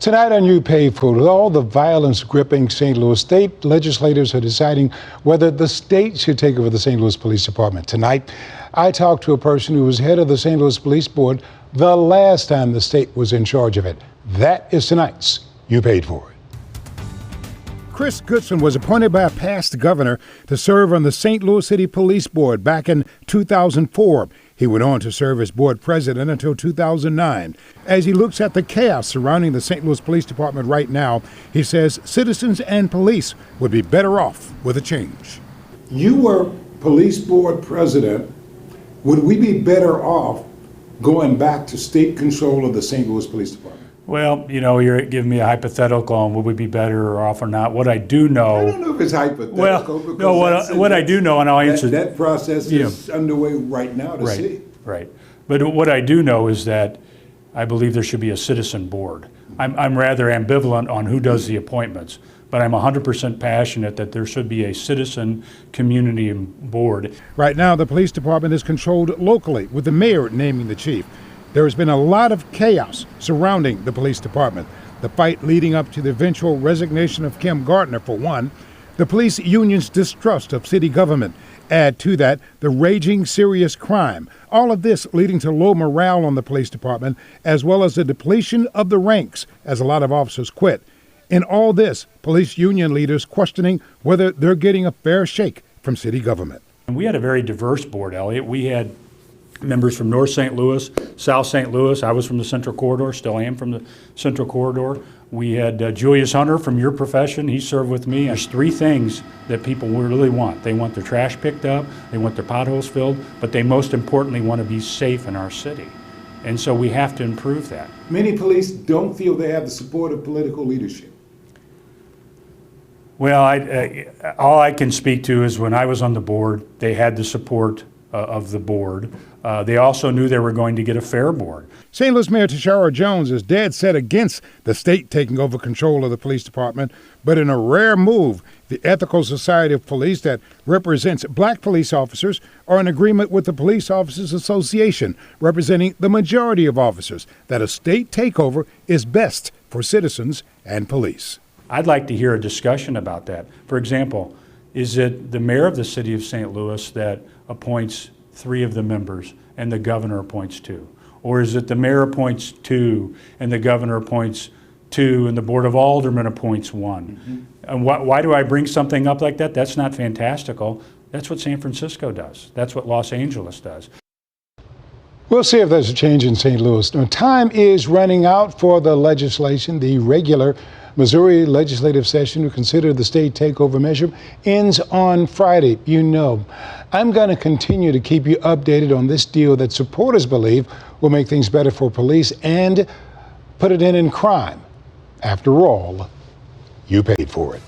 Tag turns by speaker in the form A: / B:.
A: Tonight on You Pay For It, with all the violence gripping St. Louis, state legislators are deciding whether the state should take over the St. Louis Police Department. Tonight, I talked to a person who was head of the St. Louis Police Board the last time the state was in charge of it. That is tonight's You Paid For It. Chris Goodson was appointed by a past governor to serve on the St. Louis City Police Board back in 2004. He went on to serve as board president until 2009. As he looks at the chaos surrounding the St. Louis Police Department right now, he says citizens and police would be better off with a change. You were police board president. Would we be better off going back to state control of the St. Louis Police Department?
B: Well, you know, you're giving me a hypothetical on would we be better off or not. What I do know...
A: I don't know if it's hypothetical.
B: Well, no, what I do know, and I'll answer...
A: That process is underway right now to see.
B: Right. But what I do know is that I believe there should be a citizen board. I'm rather ambivalent on who does the appointments, but I'm 100% passionate that there should be a citizen community board.
A: Right now, the police department is controlled locally, with the mayor naming the chief. There has been a lot of chaos surrounding the police department. The fight leading up to the eventual resignation of Kim Gardner, for one. The police union's distrust of city government. Add to that the raging serious crime. All of this leading to low morale on the police department, as well as the depletion of the ranks as a lot of officers quit. In all this, police union leaders questioning whether they're getting a fair shake from city government.
B: And we had a very diverse board, Elliot. We had members from North St. Louis, South St. Louis. I was from the Central Corridor, still am from the Central Corridor. We had Julius Hunter from your profession. He served with me. There's three things that people really want. They want their trash picked up, they want their potholes filled, but they most importantly want to be safe in our city. And so we have to improve that.
A: Many police don't feel they have the support of political leadership.
B: Well, all I can speak to is when I was on the board, they had the support of the board. They also knew they were going to get a fair board.
A: St. Louis Mayor Tashara Jones is dead set against the state taking over control of the police department, but in a rare move, the Ethical Society of Police that represents black police officers are in agreement with the Police Officers Association, representing the majority of officers, that a state takeover is best for citizens and police.
B: I'd like to hear a discussion about that. For example, is it the mayor of the city of St. Louis that appoints 3 of the members and the governor appoints 2? Or is it the mayor appoints 2 and the governor appoints 2 and the board of aldermen appoints 1? Mm-hmm. And why do I bring something up like that? That's not fantastical. That's what San Francisco does. That's what Los Angeles does. We'll see if there's a change in St. Louis. Now, time is running out for the legislation. The regular Missouri legislative session to consider the state takeover measure ends on Friday. You know, I'm going to continue to keep you updated on this deal that supporters believe will make things better for police and put an end in crime. After all, you paid for it.